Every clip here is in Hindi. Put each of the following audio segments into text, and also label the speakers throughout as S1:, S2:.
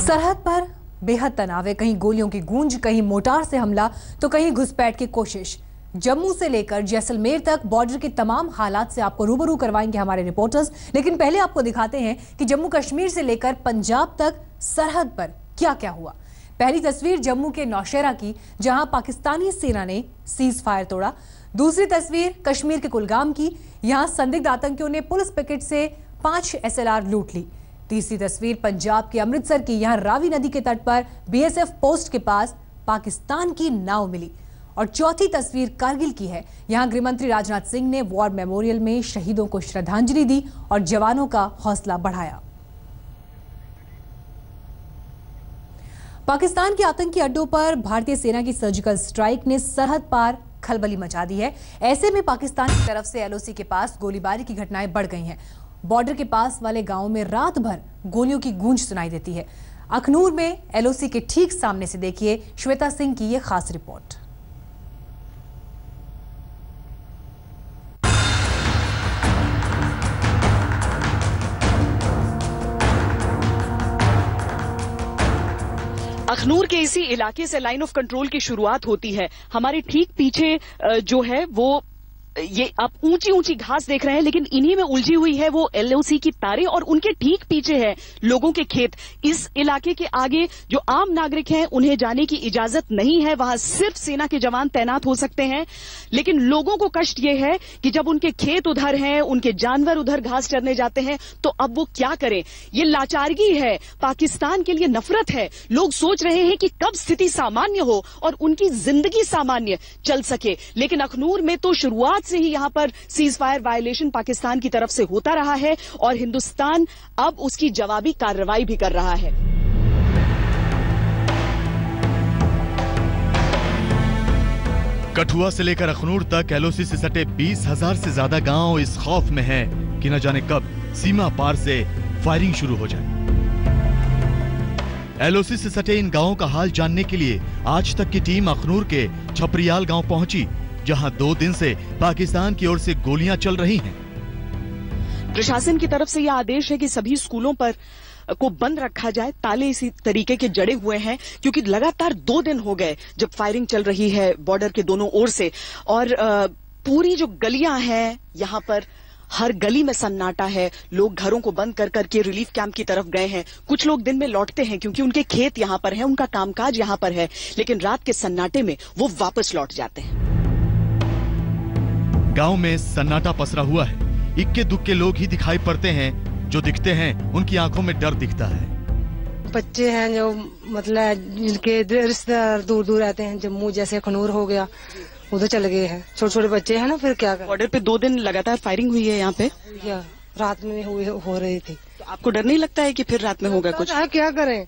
S1: सरहद पर बेहद तनाव है, कहीं गोलियों की गूंज, कहीं मोटार से हमला तो कहीं घुसपैठ की कोशिश। जम्मू से लेकर जैसलमेर तक बॉर्डर के तमाम हालात से आपको रूबरू करवाएंगे हमारे रिपोर्टर्स। लेकिन पहले आपको दिखाते हैं कि जम्मू कश्मीर से लेकर पंजाब तक सरहद पर क्या क्या हुआ। पहली तस्वीर जम्मू के नौशेरा की, जहां पाकिस्तानी सेना ने सीज फायर तोड़ा। दूसरी तस्वीर कश्मीर के कुलगाम की, यहां संदिग्ध आतंकियों ने पुलिस पिकेट से 5 SLR लूट ली। तीसरी तस्वीर पंजाब के अमृतसर की, यहां रावी नदी के तट पर BSF पोस्ट के पास पाकिस्तान की नाव मिली। और चौथी तस्वीर कारगिल की है, यहां गृहमंत्री राजनाथ सिंह ने वॉर मेमोरियल में शहीदों को श्रद्धांजलि दी और जवानों का हौसला बढ़ाया। पाकिस्तान के आतंकी अड्डों पर भारतीय सेना की सर्जिकल स्ट्राइक ने सरहद पार खलबली मचा दी है। ऐसे में पाकिस्तान की तरफ से LOC के पास गोलीबारी की घटनाएं बढ़ गई हैं। बॉर्डर के पास वाले गांव में रात भर गोलियों की गूंज सुनाई देती है। अखनूर में LOC के ठीक सामने से देखिए श्वेता सिंह की यह खास रिपोर्ट।
S2: अखनूर के इसी इलाके से लाइन ऑफ कंट्रोल की शुरुआत होती है। हमारे ठीक पीछे जो है वो ये आप ऊंची ऊंची घास देख रहे हैं, लेकिन इन्हीं में उलझी हुई है वो LOC की तारें और उनके ठीक पीछे है लोगों के खेत। इस इलाके के आगे जो आम नागरिक हैं उन्हें जाने की इजाजत नहीं है, वहां सिर्फ सेना के जवान तैनात हो सकते हैं। लेकिन लोगों को कष्ट ये है कि जब उनके खेत उधर हैं, उनके जानवर उधर घास चरने जाते हैं, तो अब वो क्या करें। ये लाचारगी है, पाकिस्तान के लिए नफरत है। लोग सोच रहे हैं कि कब स्थिति सामान्य हो और उनकी जिंदगी सामान्य चल सके। लेकिन अखनूर में तो शुरुआत से ही यहां पर सीज फायर वायलेशन पाकिस्तान की तरफ से होता रहा है और हिंदुस्तान अब उसकी जवाबी कार्रवाई भी कर रहा है।
S3: कठुआ से लेकर अखनूर तक LOC से सटे 20,000 से ज्यादा गांव इस खौफ में हैं कि न जाने कब सीमा पार से फायरिंग शुरू हो जाए। LOC से सटे इन गांवों का हाल जानने के लिए आज तक की टीम अखनूर के छपरियाल गांव पहुंची, जहां 2 दिन से पाकिस्तान की ओर से गोलियां चल रही हैं।
S2: प्रशासन की तरफ से यह आदेश है कि सभी स्कूलों पर को बंद रखा जाए, ताले इसी तरीके के जड़े हुए हैं क्योंकि लगातार 2 दिन हो गए जब फायरिंग चल रही है बॉर्डर के दोनों ओर से। और पूरी जो गलियां हैं यहां पर हर गली में सन्नाटा है। लोग घरों को बंद कर करके रिलीफ कैंप की तरफ गए हैं। कुछ लोग दिन में लौटते हैं क्योंकि उनके खेत यहां पर हैं, उनका कामकाज यहां पर है, लेकिन रात के सन्नाटे में वो वापस लौट जाते हैं।
S3: गांव में सन्नाटा पसरा हुआ है। इक्के दुक्के लोग ही दिखाई पड़ते हैं, जो दिखते हैं उनकी आंखों में डर दिखता है।
S4: बच्चे हैं जो मतलब जिनके रिश्तेदार दूर दूर रहते हैं, जम्मू जैसे अखनूर हो गया, उधर चले गए हैं। छोटे छोटे बच्चे हैं ना, फिर क्या करें।
S2: बॉर्डर पे 2 दिन लगातार फायरिंग हुई है यहाँ पे,
S4: रात में हो रही थी।
S2: तो आपको डर नहीं लगता है कि फिर रात में होगा कुछ?
S4: क्या करें,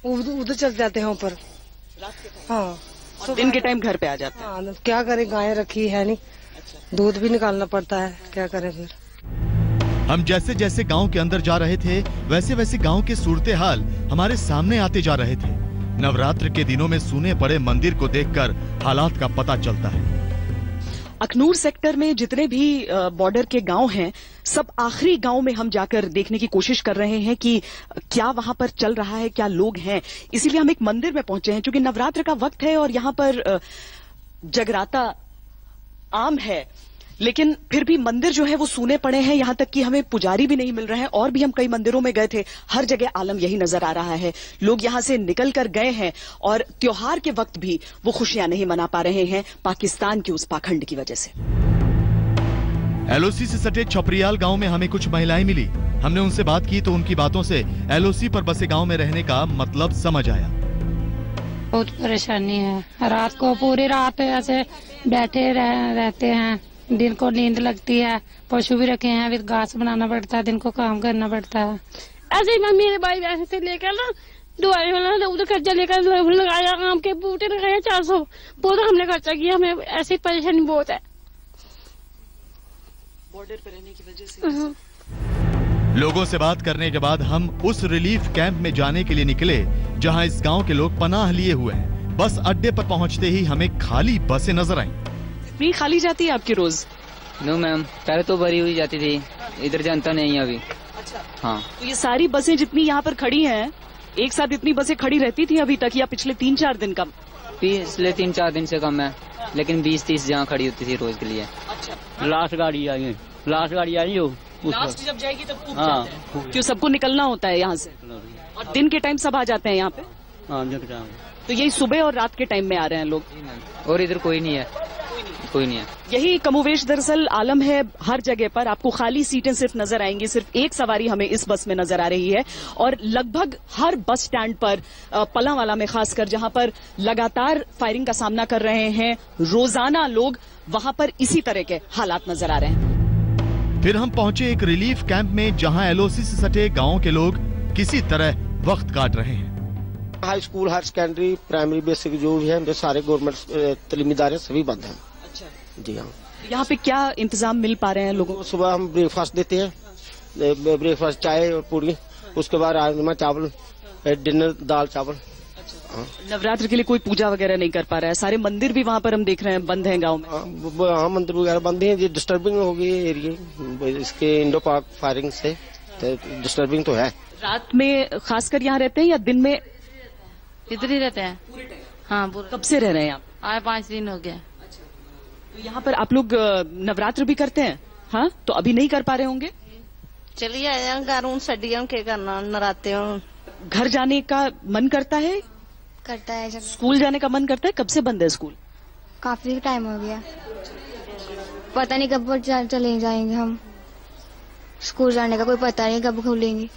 S4: उधर चल जाते हैं ऊपर। हाँ,
S2: तो दिन के टाइम घर पे आ जाते हैं।
S4: हाँ, क्या करें, गायें रखी है नहीं, दूध भी निकालना पड़ता है, क्या करें फिर।
S3: हम जैसे जैसे गांव के अंदर जा रहे थे, वैसे वैसे गांव के सूरते हाल हमारे सामने आते जा रहे थे। नवरात्र के दिनों में सूने पड़े मंदिर को देखकर हालात का पता चलता है।
S2: अखनूर सेक्टर में जितने भी बॉर्डर के गांव हैं, सब आखिरी गांव में हम जाकर देखने की कोशिश कर रहे हैं कि क्या वहां पर चल रहा है, क्या लोग हैं। इसीलिए हम एक मंदिर में पहुंचे हैं, क्योंकि नवरात्र का वक्त है और यहां पर जगराता आम है, लेकिन फिर भी मंदिर जो है वो सूने पड़े हैं। यहां तक कि हमें पुजारी भी नहीं मिल रहे हैं। और भी हम कई मंदिरों में गए थे, हर जगह आलम यही नजर आ रहा है। लोग यहां से निकल कर गए हैं और त्योहार के वक्त भी वो खुशियां नहीं मना पा रहे हैं पाकिस्तान के उस पाखंड की वजह से।
S3: LOC से सटे छपरियाल गांव में हमें कुछ महिलाएं मिली। हमने उनसे बात की तो उनकी बातों से LOC पर बसे गांव में रहने का मतलब समझ आया।
S5: बहुत परेशानी है, रात को पूरी रात ऐसे बैठे रहते हैं, दिन को नींद लगती है। पशु भी रखे हैं, फिर घास बनाना पड़ता है, दिन को काम करना पड़ता है।
S6: ऐसे ही मेरे भाई ऐसे से लेकर ना दुआई वाला उधर खर्चा लेकर लगाया, आम के बूटे लगाए 400 बहुत हमने खर्चा किया। हमें ऐसी परेशानी बहुत है
S2: बॉर्डर पर रहने की वजह से।
S3: लोगों से बात करने के बाद हम उस रिलीफ कैंप में जाने के लिए निकले, जहां इस गांव के लोग पनाह लिए हुए हैं। बस अड्डे पर पहुंचते ही हमें खाली बसें नजर आईं।
S2: इतनी खाली जाती है आपकी रोज?
S7: नो मैम, पहले तो भरी हुई जाती थी, इधर जनता नहीं है अभी।
S2: अच्छा, हाँ। तो ये सारी बसें जितनी यहाँ पर खड़ी हैं, एक साथ इतनी बसें खड़ी रहती थी अभी तक, या पिछले 3-4 दिन कम?
S7: पिछले 3-4 दिन से कम है, लेकिन 20-30 जहाँ खड़ी होती थी रोज के लिए।
S8: लास्ट गाड़ी आई हो
S2: लास्ट जब जाएगी तब खूब जाते हैं। क्यों, सबको निकलना होता है यहाँ से, और दिन के टाइम सब आ जाते हैं यहाँ पे? तो यही सुबह और रात के टाइम में आ रहे हैं लोग,
S7: और इधर कोई नहीं है, कोई नहीं है।
S2: यही कमोवेश दरअसल आलम है हर जगह पर। आपको खाली सीटें सिर्फ नजर आएंगी, सिर्फ एक सवारी हमें इस बस में नजर आ रही है, और लगभग हर बस स्टैंड पर, पलावाला में खासकर, जहां पर लगातार फायरिंग का सामना कर रहे हैं रोजाना लोग, वहां पर इसी तरह के हालात नजर आ रहे हैं।
S3: फिर हम पहुंचे एक रिलीफ कैंप में, जहां एलओसी से सटे गाँव के लोग किसी तरह वक्त काट रहे हैं।
S9: High school, higher secondary, primary, basic जो भी है सारे गवर्नमेंट तालीमी इदारे सभी बंद हैं।
S2: अच्छा
S9: जी हाँ।
S2: यहाँ पे क्या इंतजाम मिल पा रहे हैं लोगों को?
S9: सुबह हम ब्रेकफास्ट देते हैं, ब्रेकफास्ट चाय और पूरी, उसके बाद राजमा चावल, डिनर दाल चावल।
S2: नवरात्र के लिए कोई पूजा वगैरह नहीं कर पा रहा है? सारे मंदिर भी वहाँ पर हम देख रहे हैं बंद हैं गाँव में।
S9: हाँ, मंदिर वगैरह बंद हैं। ये डिस्टर्बिंग हो गई एरिया इसके इंडो पाक फायरिंग से, डिस्टर्बिंग तो है।
S2: रात में खासकर यहाँ रहते हैं या दिन में?
S5: इधर ही रहते हैं। हाँ,
S2: कब से रह रहे हैं आप?
S5: आए 5 दिन हो गया।
S2: तो यहाँ पर आप लोग नवरात्र भी करते हैं? हाँ, तो अभी नहीं कर पा रहे होंगे?
S10: चलिए घर सडिया के करना नराते।
S2: घर जाने का मन करता है?
S10: करता है।
S2: स्कूल जाने का मन करता है? कब से बंद है स्कूल?
S10: काफी टाइम हो गया, पता नहीं कब चले जाएंगे हम। स्कूल जाने का कोई पता नहीं कब खुलेंगे।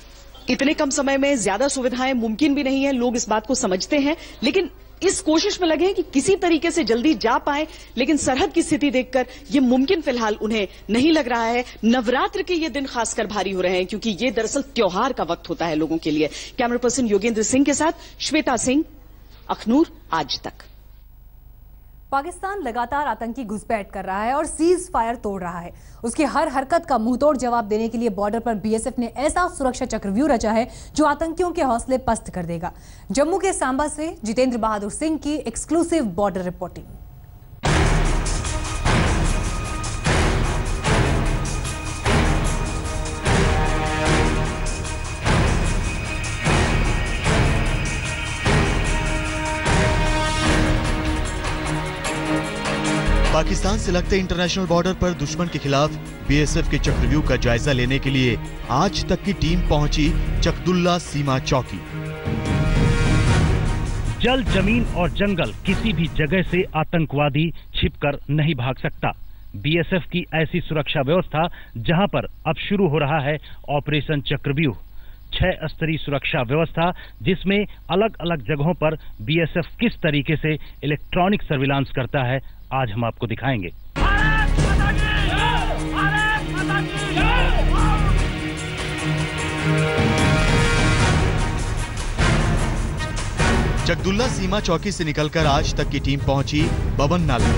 S2: इतने कम समय में ज्यादा सुविधाएं मुमकिन भी नहीं है, लोग इस बात को समझते हैं, लेकिन इस कोशिश में लगे हैं कि किसी तरीके से जल्दी जा पाए, लेकिन सरहद की स्थिति देखकर ये मुमकिन फिलहाल उन्हें नहीं लग रहा है। नवरात्र के ये दिन खासकर भारी हो रहे हैं, क्योंकि ये दरअसल त्योहार का वक्त होता है लोगों के लिए। कैमरा पर्सन योगेंद्र सिंह के साथ श्वेता सिंह, अखनूर, आज तक।
S1: पाकिस्तान लगातार आतंकी घुसपैठ कर रहा है और सीज फायर तोड़ रहा है। उसकी हर हरकत का मुंहतोड़ जवाब देने के लिए बॉर्डर पर बीएसएफ ने ऐसा सुरक्षा चक्रव्यूह रचा है जो आतंकियों के हौसले पस्त कर देगा। जम्मू के सांबा से जितेंद्र बहादुर सिंह की एक्सक्लूसिव बॉर्डर रिपोर्टिंग।
S3: पाकिस्तान से लगते इंटरनेशनल बॉर्डर पर दुश्मन के खिलाफ बीएसएफ के चक्रव्यूह का जायजा लेने के लिए आज तक की टीम पहुंची चकदुल्ला सीमा चौकी।
S11: जल, जमीन और जंगल, किसी भी जगह से आतंकवादी छिपकर नहीं भाग सकता। बीएसएफ की ऐसी सुरक्षा व्यवस्था जहां पर अब शुरू हो रहा है ऑपरेशन चक्रव्यूह। 6 स्तरीय सुरक्षा व्यवस्था, जिसमें अलग अलग जगहों पर बीएसएफ किस तरीके से इलेक्ट्रॉनिक सर्विलांस करता है, आज हम आपको दिखाएंगे।
S3: चकदुल्ला सीमा चौकी से निकलकर आज तक की टीम पहुंची बबन नाला,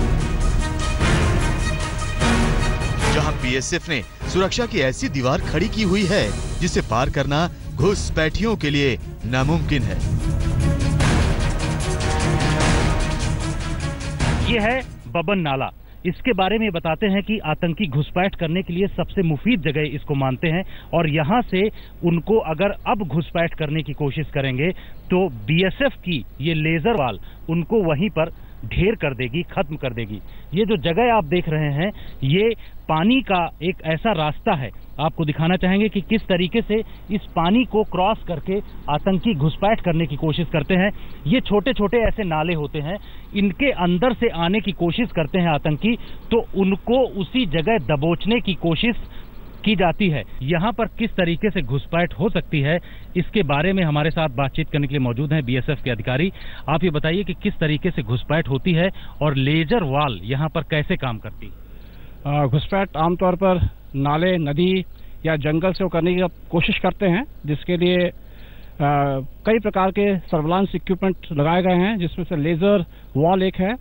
S3: जहां बीएसएफ ने सुरक्षा की ऐसी दीवार खड़ी की हुई है जिसे पार करना घुसपैठियों के लिए नामुमकिन है।
S11: ये है बबन नाला। इसके बारे में बताते हैं कि आतंकी घुसपैठ करने के लिए सबसे मुफीद जगह इसको मानते हैं, और यहाँ से उनको अगर अब घुसपैठ करने की कोशिश करेंगे तो बीएसएफ की ये लेजर वाल उनको वहीं पर ढेर कर देगी, खत्म कर देगी। ये जो जगह आप देख रहे हैं, ये पानी का एक ऐसा रास्ता है, आपको दिखाना चाहेंगे कि किस तरीके से इस पानी को क्रॉस करके आतंकी घुसपैठ करने की कोशिश करते हैं। ये छोटे छोटे ऐसे नाले होते हैं, इनके अंदर से आने की कोशिश करते हैं आतंकी, तो उनको उसी जगह दबोचने की कोशिश की जाती है। यहाँ पर किस तरीके से घुसपैठ हो सकती है, इसके बारे में हमारे साथ बातचीत करने के लिए मौजूद हैं बीएसएफ के अधिकारी। आप ये बताइए कि किस तरीके से घुसपैठ होती है और लेजर वाल यहाँ पर कैसे काम करती है?
S12: घुसपैठ आमतौर पर नाले, नदी या जंगल से करने की कोशिश करते हैं, जिसके लिए कई प्रकार के सर्विलांस इक्विपमेंट लगाए गए हैं, जिसमें से लेजर वॉल एक है।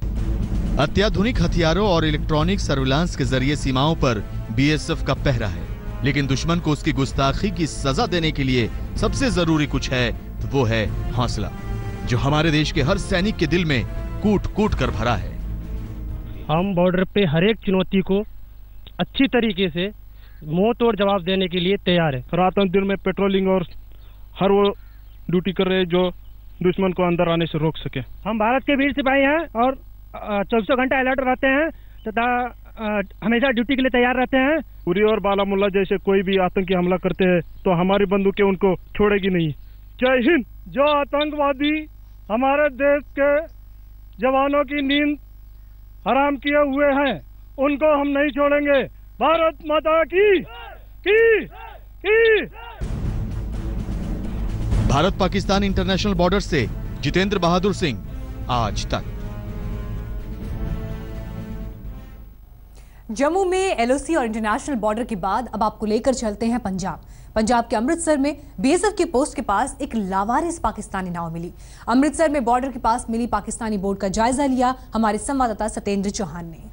S3: अत्याधुनिक हथियारों और इलेक्ट्रॉनिक सर्विलांस के जरिए सीमाओं पर बीएसएफ का पहरा है, लेकिन दुश्मन को उसकी गुस्ताखी की सजा देने के लिए सबसे जरूरी कुछ है, तो वो है हौसला, जो हमारे देश के हर सैनिक के दिल में कूट कूट कर भरा है।
S12: हम बॉर्डर पे हर एक चुनौती को अच्छी तरीके से मुंह तोड़ जवाब देने के लिए तैयार है। रातों दिन में पेट्रोलिंग और हर वो
S13: ड्यूटी कर रहे हैं जो दुश्मन को अंदर आने से रोक सके।
S14: हम भारत के वीर सिपाही हैं और 24 घंटा अलर्ट रहते हैं तथा हमेशा ड्यूटी के लिए तैयार रहते हैं।
S13: उरी और बारामूला जैसे कोई भी आतंकी हमला करते हैं तो हमारी बंदूकें उनको छोड़ेगी नहीं। जय हिंद। जो आतंकवादी हमारे देश के जवानों की नींद हराम किए हुए हैं उनको हम नहीं छोड़ेंगे। भारत माता की।
S3: भारत पाकिस्तान इंटरनेशनल बॉर्डर से जितेंद्र बहादुर सिंह, आज तक।
S1: जम्मू में एलओसी और इंटरनेशनल बॉर्डर के बाद अब आपको लेकर चलते हैं पंजाब के अमृतसर में बीएसएफ के पोस्ट के पास एक लावारिस पाकिस्तानी नाव मिली। अमृतसर में बॉर्डर के पास मिली पाकिस्तानी बोट का जायजा लिया हमारे संवाददाता सत्येंद्र चौहान ने।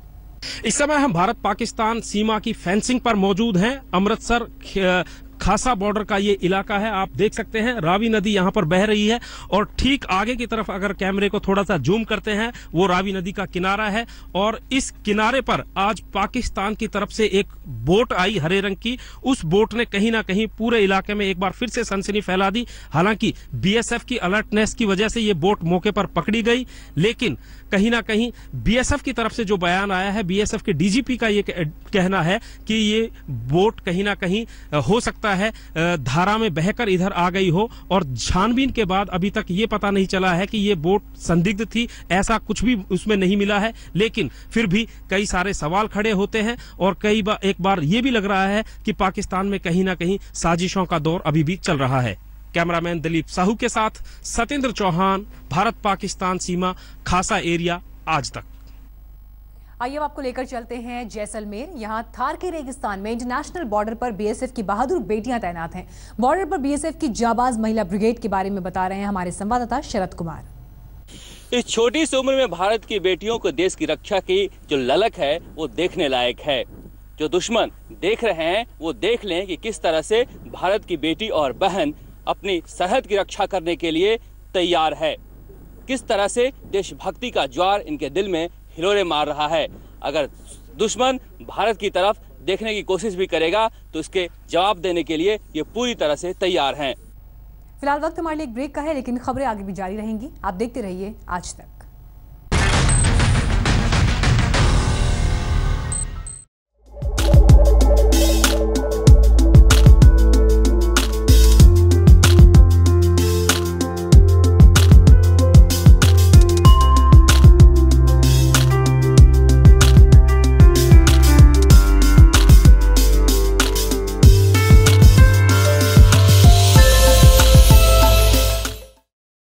S15: इस समय हम भारत पाकिस्तान सीमा की फेंसिंग पर मौजूद हैं। अमृतसर खासा बॉर्डर का ये इलाका है। आप देख सकते हैं रावी नदी यहाँ पर बह रही है और ठीक आगे की तरफ अगर कैमरे को थोड़ा सा जूम करते हैं वो रावी नदी का किनारा है और इस किनारे पर आज पाकिस्तान की तरफ से एक बोट आई हरे रंग की। उस बोट ने कहीं ना कहीं पूरे इलाके में एक बार फिर से सनसनी फैला दी। हालांकि बीएसएफ की अलर्टनेस की वजह से ये बोट मौके पर पकड़ी गई, लेकिन कहीं ना कहीं बीएसएफ की तरफ से जो बयान आया है, बीएसएफ के डीजीपी का ये कहना है कि ये बोट कहीं ना कहीं हो सकता है धारा में बहकर इधर आ गई हो और छानबीन के बाद अभी तक ये पता नहीं चला है कि ये बोट संदिग्ध थी, ऐसा कुछ भी उसमें नहीं मिला है। लेकिन फिर भी कई सारे सवाल खड़े होते हैं और एक बार ये भी लग रहा है कि पाकिस्तान में कहीं ना कहीं साजिशों का दौर अभी भी चल रहा है। कैमरामैन दिलीप साहू के साथ सत्येंद्र चौहान, भारत पाकिस्तान सीमा, खासा एरिया, आज तक।
S1: आइए अब आपको लेकर चलते हैं जैसलमेर। यहाँ थार के रेगिस्तान में इंटरनेशनल बॉर्डर पर बीएसएफ की बहादुर बेटियां तैनात हैं। बॉर्डर पर बीएसएफ की जाबाज महिला ब्रिगेड के बारे में बता रहे हैं हमारे संवाददाता शरद कुमार।
S8: इस छोटी सी उम्र में भारत की बेटियों को देश की रक्षा की जो ललक है वो देखने लायक है। जो दुश्मन देख रहे हैं वो देख लें कि किस तरह से भारत की बेटी और बहन अपनी सरहद की रक्षा करने के लिए तैयार है। किस तरह से देशभक्ति का ज्वार इनके दिल में हिलोरे मार रहा है। अगर दुश्मन भारत की तरफ देखने की कोशिश भी करेगा तो इसके जवाब देने के लिए ये पूरी तरह से तैयार हैं।
S1: फिलहाल वक्त हमारे लिए एक ब्रेक का है, लेकिन खबरें आगे भी जारी रहेंगी। आप देखते रहिए आज तक।